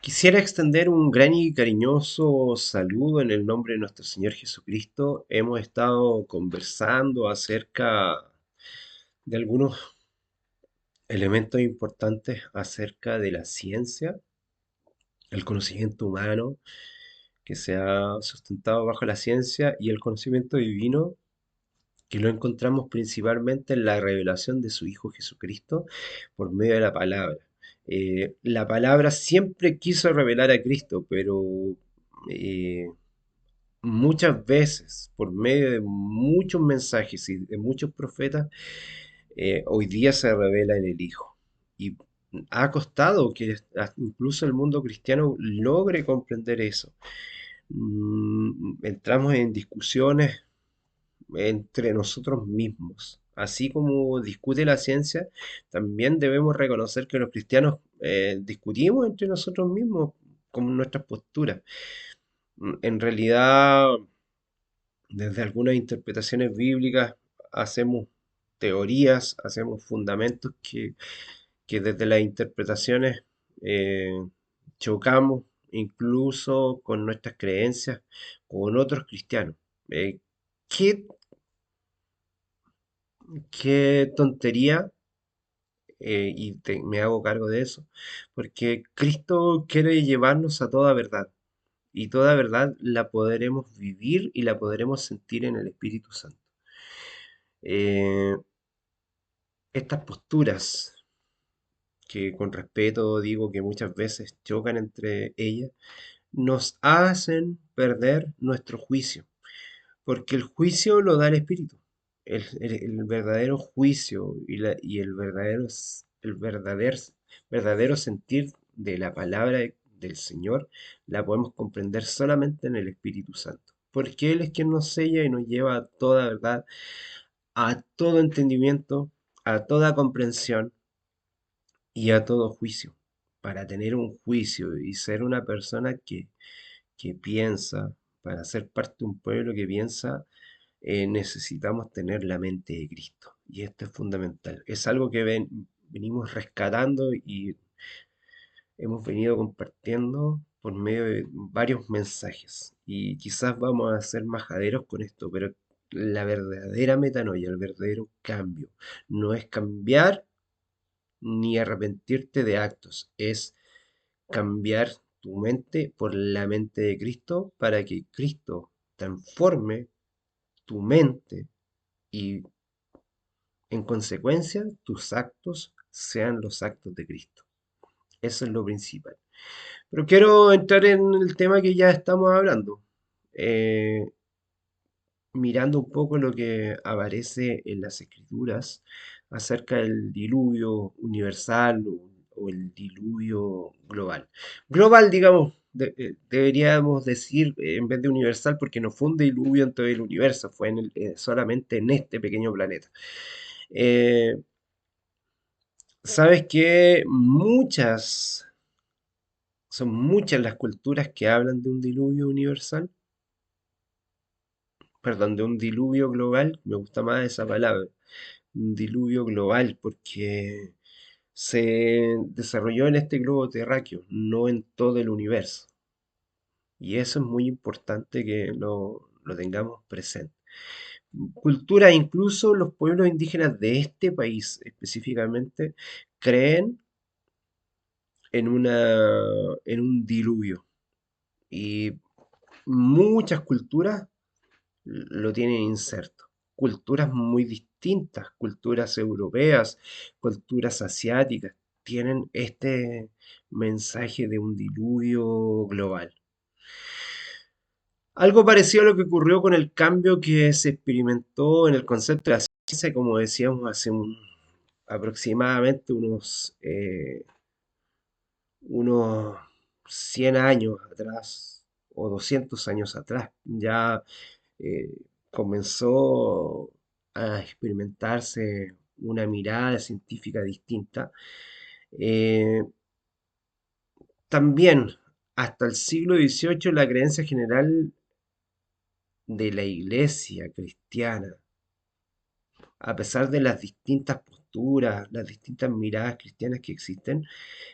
Quisiera extender un gran y cariñoso saludo en el nombre de nuestro Señor Jesucristo. Hemos estado conversando acerca de algunos elementos importantes acerca de la ciencia, el conocimiento humano que se ha sustentado bajo la ciencia y el conocimiento divino que lo encontramos principalmente en la revelación de su Hijo Jesucristo por medio de la palabra. La palabra siempre quiso revelar a Cristo, pero eh, muchas veces, por medio de muchos mensajes y de muchos profetas, hoy día se revela en el Hijo. Y ha costado que incluso el mundo cristiano logre comprender eso. Entramos en discusiones entre nosotros mismos. Así como discute la ciencia, también debemos reconocer que los cristianos discutimos entre nosotros mismos con nuestras posturas. En realidad, desde algunas interpretaciones bíblicas hacemos teorías, hacemos fundamentos que desde las interpretaciones eh, chocamos incluso con nuestras creencias, con otros cristianos. ¿Qué Qué tontería, me hago cargo de eso, porque Cristo quiere llevarnos a toda verdad, y toda verdad la podremos vivir y la podremos sentir en el Espíritu Santo. Eh, Estas posturas, que con respeto digo que muchas veces chocan entre ellas, nos hacen perder nuestro juicio, porque el juicio lo da el Espíritu. El verdadero juicio y el verdadero sentir de la palabra del Señor la podemos comprender solamente en el Espíritu Santo. Porque Él es quien nos sella y nos lleva a toda verdad, a todo entendimiento, a toda comprensión y a todo juicio. Para tener un juicio y ser una persona que piensa, para ser parte de un pueblo que piensa, necesitamos tener la mente de Cristo. Y esto es fundamental. Es algo que venimos rescatando y hemos venido compartiendo por medio de varios mensajes. Y quizás vamos a ser majaderos con esto, pero la verdadera metanoia, el verdadero cambio, no es cambiar ni arrepentirte de actos, es cambiar tu mente por la mente de Cristo para que Cristo transforme tu mente y en consecuencia tus actos sean los actos de Cristo. Eso es lo principal. Pero quiero entrar en el tema que ya estamos hablando, eh, mirando un poco lo que aparece en las escrituras acerca del diluvio universal o el diluvio global. Global, digamos, deberíamos decir en vez de universal, porque no fue un diluvio en todo el universo, fue solamente en este pequeño planeta. Eh, Sabes que son muchas las culturas que hablan de un diluvio universal, perdón, de un diluvio global, me gusta más esa palabra, un diluvio global, porque se desarrolló en este globo terráqueo, no en todo el universo. Y eso es muy importante que lo tengamos presente. Cultura, incluso los pueblos indígenas de este país específicamente, creen en un diluvio. Y muchas culturas lo tienen inserto. Culturas muy distintas, culturas europeas, culturas asiáticas, tienen este mensaje de un diluvio global. Algo parecido a lo que ocurrió con el cambio que se experimentó en el concepto de la ciencia, como decíamos hace aproximadamente unos 100 años atrás o 200 años atrás. Ya eh, comenzó a experimentarse una mirada científica distinta. Eh, También, hasta el siglo XVIII, la creencia general de la iglesia cristiana, a pesar de las distintas posturas, las distintas miradas cristianas que existen,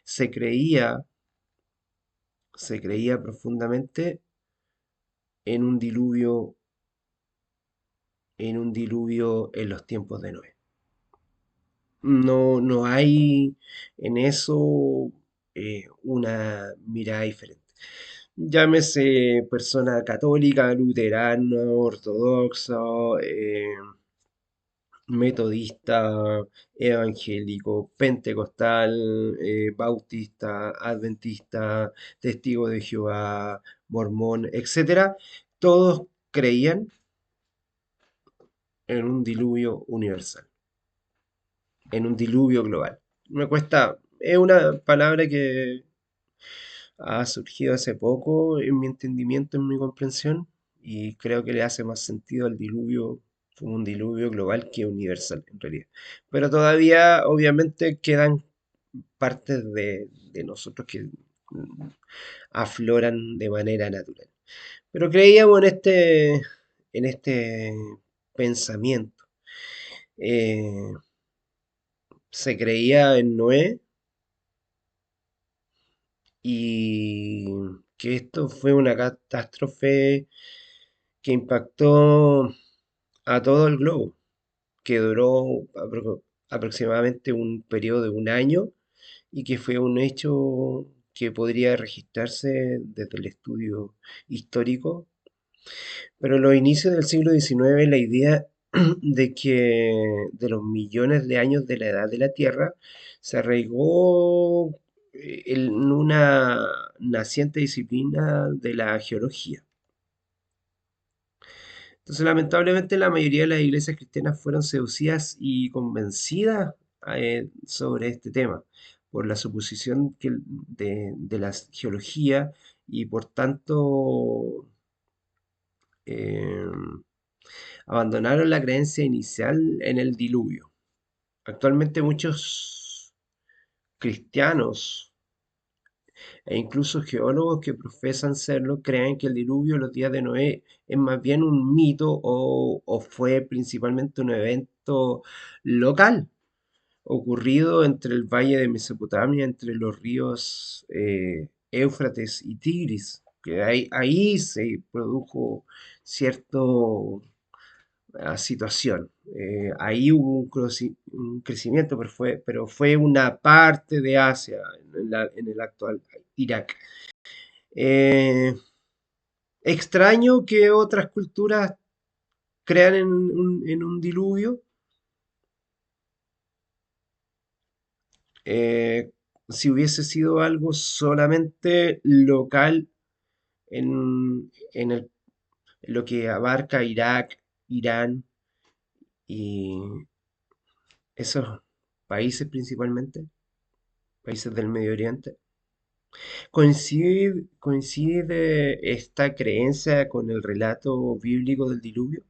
se creía Se creía profundamente en un diluvio, en los tiempos de Noé. No, no hay en eso una mirada diferente. Llámese persona católica, luterana, ortodoxa, metodista, evangélico, pentecostal, bautista, adventista, testigo de Jehová, mormón, etcétera, todos creían en un diluvio universal, en un diluvio global. Me cuesta, es una palabra que ha surgido hace poco en mi entendimiento, en mi comprensión, y creo que le hace más sentido al diluvio como un diluvio global que universal en realidad. Pero todavía obviamente quedan partes de nosotros que afloran de manera natural. Pero creíamos en este pensamiento. Eh, Se creía en Noé y que esto fue una catástrofe que impactó a todo el globo, que duró aproximadamente un periodo de un año y que fue un hecho que podría registrarse desde el estudio histórico. Pero en los inicios del siglo XIX la idea de que de los millones de años de la edad de la Tierra se arraigó en una naciente disciplina de la geología. Entonces, lamentablemente, la mayoría de las iglesias cristianas fueron seducidas y convencidas sobre este tema por la suposición de la geología y por tanto eh, abandonaron la creencia inicial en el diluvio. Actualmente muchos cristianos e incluso geólogos que profesan serlo creen que el diluvio, los días de Noé, es más bien un mito o fue principalmente un evento local, ocurrido entre el valle de Mesopotamia, entre los ríos Éufrates y Tigris, que ahí se produjo cierto situación. Ahí hubo un crecimiento, pero fue una parte de Asia en el actual Irak. Eh, Extraño que otras culturas crean en un diluvio. eh, si hubiese sido algo solamente local en lo que abarca Irak, Irán y esos países principalmente, países del Medio Oriente. ¿Coincide esta creencia con el relato bíblico del diluvio?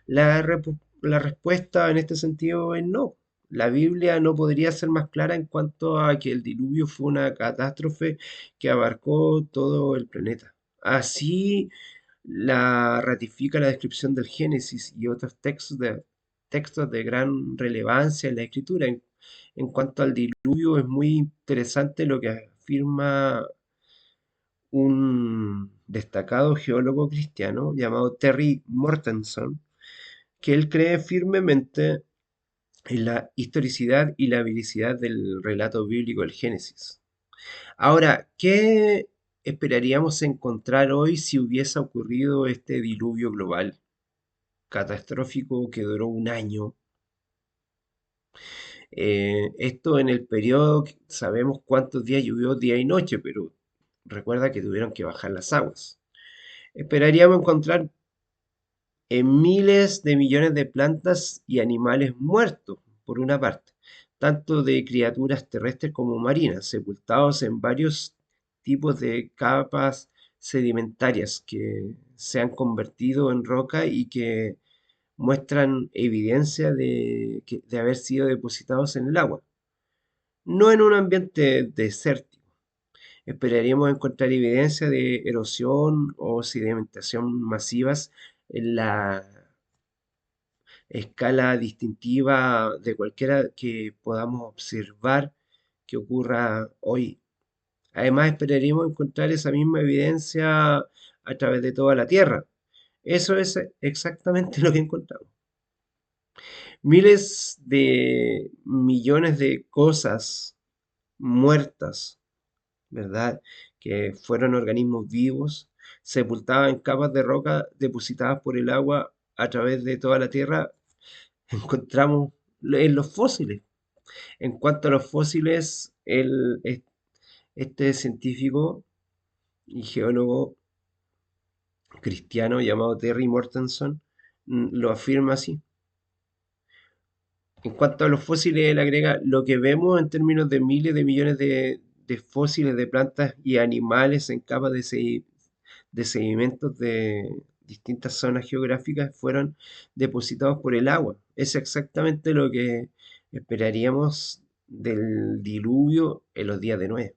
La respuesta en este sentido es no. La Biblia no podría ser más clara en cuanto a que el diluvio fue una catástrofe que abarcó todo el planeta. Así la ratifica la descripción del Génesis y otros textos de gran relevancia en la escritura. En cuanto al diluvio, es muy interesante lo que afirma un destacado geólogo cristiano llamado Terry Mortenson, que él cree firmemente en la historicidad y la veracidad del relato bíblico del Génesis. Ahora, ¿qué esperaríamos encontrar hoy si hubiese ocurrido este diluvio global catastrófico que duró un año? Esto en el periodo, sabemos cuántos días llovió día y noche, pero recuerda que tuvieron que bajar las aguas. Esperaríamos encontrar en miles de millones de plantas y animales muertos, por una parte, tanto de criaturas terrestres como marinas, sepultados en varios tipos de capas sedimentarias que se han convertido en roca y que muestran evidencia de haber sido depositados en el agua, no en un ambiente desértico. Esperaríamos encontrar evidencia de erosión o sedimentación masivas en la escala distintiva de cualquiera que podamos observar que ocurra hoy Además, esperaríamos encontrar esa misma evidencia a través de toda la Tierra. Eso es exactamente lo que encontramos. Miles de millones de cosas muertas, ¿verdad? Que fueron organismos vivos, sepultadas en capas de roca depositadas por el agua a través de toda la Tierra, encontramos en los fósiles. En cuanto a los fósiles, este científico y geólogo cristiano llamado Terry Mortenson lo afirma así. En cuanto a los fósiles, él agrega, lo que vemos en términos de miles de millones de fósiles de plantas y animales en capas de sedimentos de distintas zonas geográficas fueron depositados por el agua. Es exactamente lo que esperaríamos del diluvio en los días de Noé.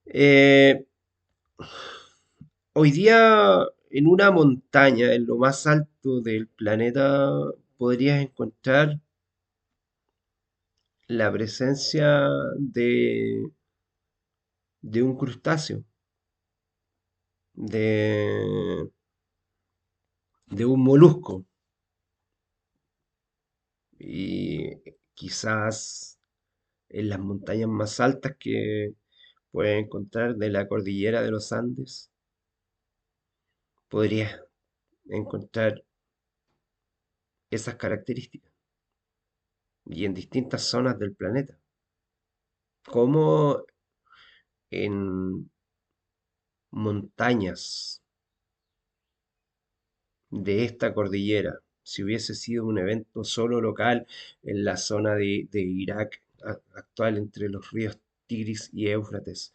Eh, Hoy día, en una montaña, en lo más alto del planeta, podrías encontrar la presencia de un crustáceo, de, de un molusco. Y quizás en las montañas más altas que puedes encontrar de la cordillera de los Andes, podrías encontrar esas características. Y en distintas zonas del planeta. Como en montañas de esta cordillera, si hubiese sido un evento solo local en la zona de Irak actual entre los ríos Tigris y Éufrates,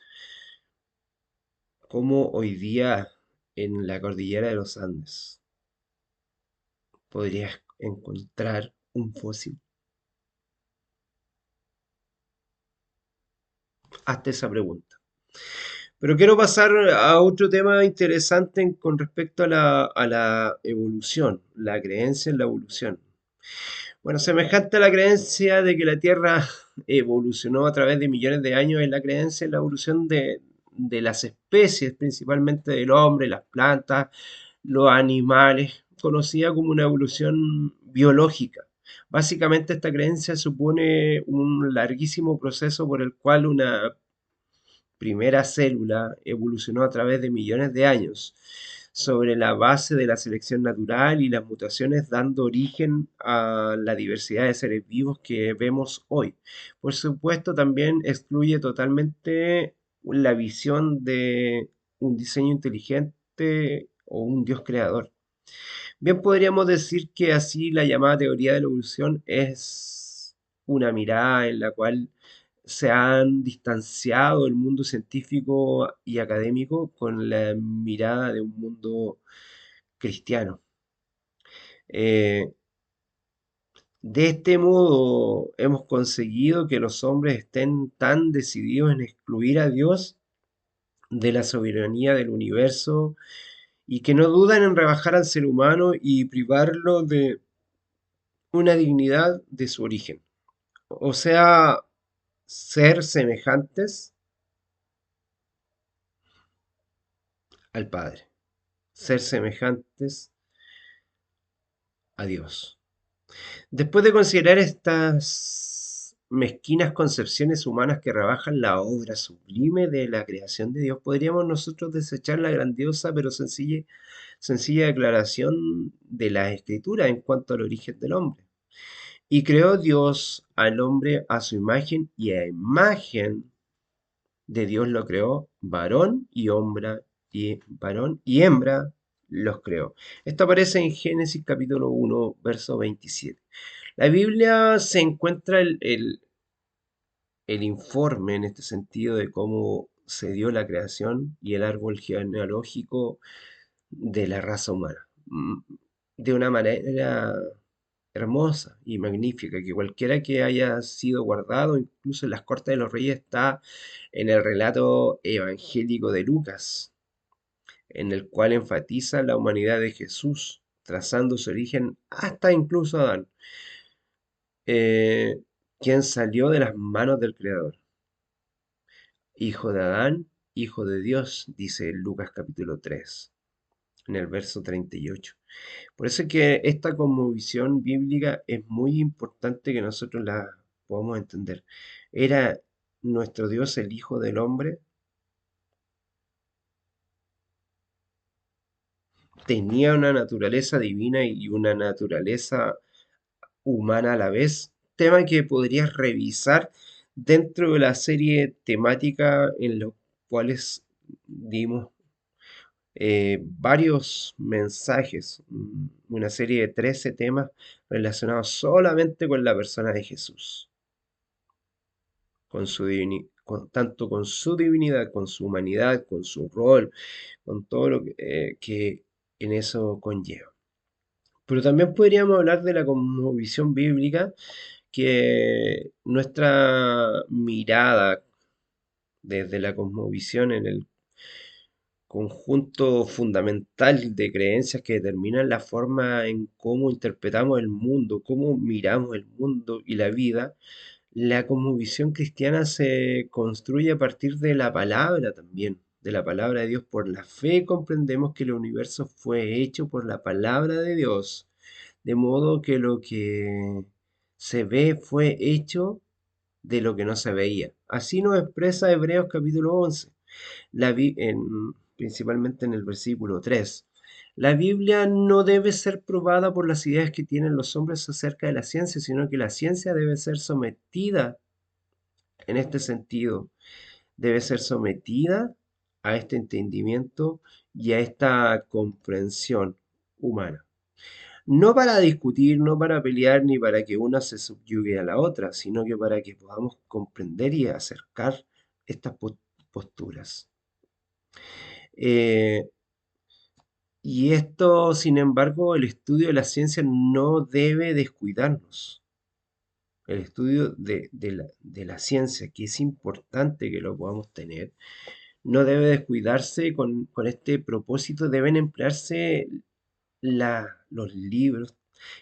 como hoy día en la cordillera de los Andes podrías encontrar un fósil. Hazte esa pregunta. Pero quiero pasar a otro tema interesante con respecto a la evolución, la creencia en la evolución. Bueno, semejante a la creencia de que la Tierra evolucionó a través de millones de años, es la creencia en la evolución de las especies, principalmente del hombre, las plantas, los animales, conocida como una evolución biológica. Básicamente esta creencia supone un larguísimo proceso por el cual una primera célula evolucionó a través de millones de años sobre la base de la selección natural y las mutaciones dando origen a la diversidad de seres vivos que vemos hoy. Por supuesto, también excluye totalmente la visión de un diseño inteligente o un Dios creador. Bien podríamos decir que así la llamada teoría de la evolución es una mirada en la cual se han distanciado el mundo científico y académico con la mirada de un mundo cristiano. Eh, de este modo hemos conseguido que los hombres estén tan decididos en excluir a Dios de la soberanía del universo y que no dudan en rebajar al ser humano y privarlo de una dignidad de su origen. O sea, ser semejantes al Padre, ser semejantes a Dios. Después de considerar estas mezquinas concepciones humanas que rebajan la obra sublime de la creación de Dios, podríamos nosotros desechar la grandiosa pero sencilla declaración de la Escritura en cuanto al origen del hombre. Y creó Dios al hombre a su imagen y a imagen de Dios lo creó, varón y hembra los creó. Esto aparece en Génesis capítulo 1, verso 27. La Biblia se encuentra el informe en este sentido de cómo se dio la creación y el árbol genealógico de la raza humana. De una manera hermosa y magnífica, que cualquiera que haya sido guardado, incluso en las cortes de los reyes, está en el relato evangélico de Lucas, en el cual enfatiza la humanidad de Jesús, trazando su origen hasta incluso Adán, eh, quien salió de las manos del Creador. hijo de Adán, hijo de Dios, dice Lucas capítulo 3 en el verso 38. Por eso es que esta cosmovisión bíblica es muy importante que nosotros la podamos entender. ¿Era nuestro Dios el Hijo del Hombre? ¿Tenía una naturaleza divina y una naturaleza humana a la vez? Tema que podrías revisar dentro de la serie temática en los cuales dimos varios mensajes, una serie de 13 temas relacionados solamente con la persona de Jesús, tanto con su divinidad, con su humanidad, con su rol, con todo lo que en eso conlleva. Pero también podríamos hablar de la cosmovisión bíblica, que nuestra mirada desde la cosmovisión en el conjunto fundamental de creencias que determinan la forma en cómo interpretamos el mundo, cómo miramos el mundo y la vida, la cosmovisión cristiana se construye a partir de la palabra también, de la palabra de Dios. Por la fe comprendemos que el universo fue hecho por la palabra de Dios, de modo que lo que se ve fue hecho de lo que no se veía. Así nos expresa Hebreos capítulo 11 principalmente en el versículo 3. La Biblia no debe ser probada por las ideas que tienen los hombres acerca de la ciencia, sino que la ciencia debe ser sometida en este sentido, debe ser sometida a este entendimiento y a esta comprensión humana. No para discutir, no para pelear, ni para que una se subyugue a la otra, sino que para que podamos comprender y acercar estas posturas. Eh, Y esto, sin embargo, el estudio de la ciencia no debe descuidarnos. El estudio de la ciencia, que es importante que lo podamos tener, no debe descuidarse con este propósito. Deben emplearse los libros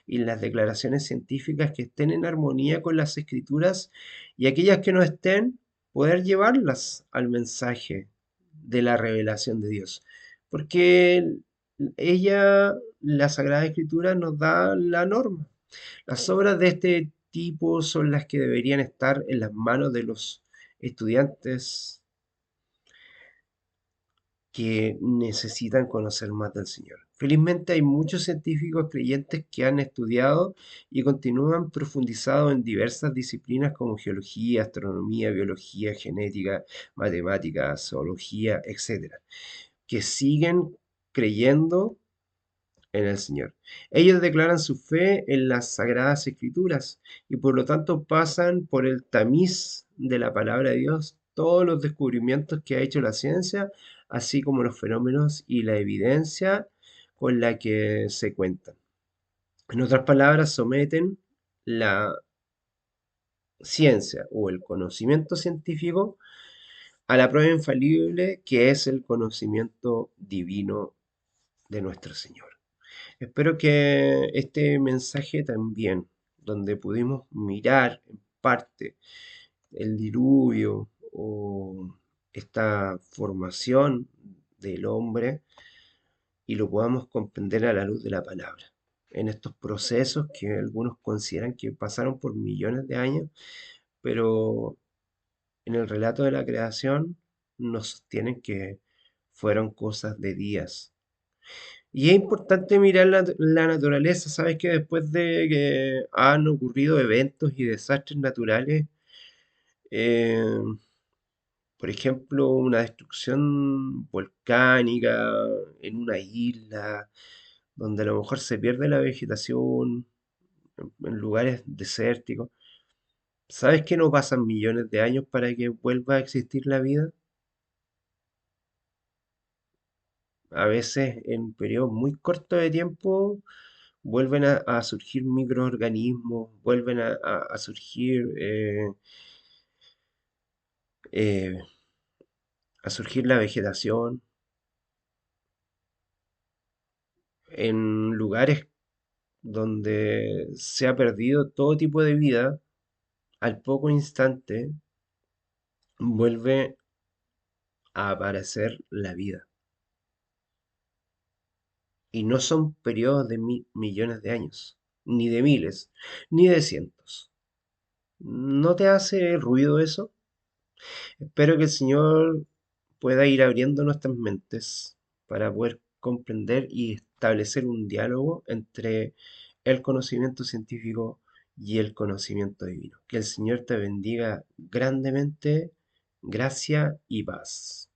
y las declaraciones científicas que estén en armonía con las escrituras, y aquellas que no estén, poder llevarlas al mensaje de la revelación de Dios. Porque la Sagrada Escritura, nos da la norma. Las obras de este tipo son las que deberían estar en las manos de los estudiantes que necesitan conocer más del Señor. Felizmente hay muchos científicos creyentes que han estudiado y continúan profundizado en diversas disciplinas como geología, astronomía, biología, genética, matemáticas, zoología, etcétera, que siguen creyendo en el Señor. Ellos declaran su fe en las sagradas escrituras y por lo tanto pasan por el tamiz de la palabra de Dios todos los descubrimientos que ha hecho la ciencia, así como los fenómenos y la evidencia con la que se cuentan. En otras palabras, someten la ciencia o el conocimiento científico a la prueba infalible, que es el conocimiento divino de nuestro Señor. Espero que este mensaje también, donde pudimos mirar en parte el diluvio o esta formación del hombre, y lo podamos comprender a la luz de la palabra, en estos procesos que algunos consideran que pasaron por millones de años, pero en el relato de la creación nos sostienen que fueron cosas de días. Y es importante mirar la naturaleza. Sabes que después de que han ocurrido eventos y desastres naturales, eh, por ejemplo, una destrucción volcánica en una isla, donde a lo mejor se pierde la vegetación, en lugares desérticos, ¿sabes que no pasan millones de años para que vuelva a existir la vida? A veces en periodos muy cortos de tiempo vuelven a surgir microorganismos, vuelven a surgir, eh, a surgir la vegetación en lugares donde se ha perdido todo tipo de vida. Al poco instante vuelve a aparecer la vida. Y no son periodos de millones de años, ni de miles, ni de cientos. ¿No te hace ruido eso? Espero que el Señor pueda ir abriendo nuestras mentes para poder comprender y establecer un diálogo entre el conocimiento científico y el conocimiento divino. Que el Señor te bendiga grandemente, gracia y paz.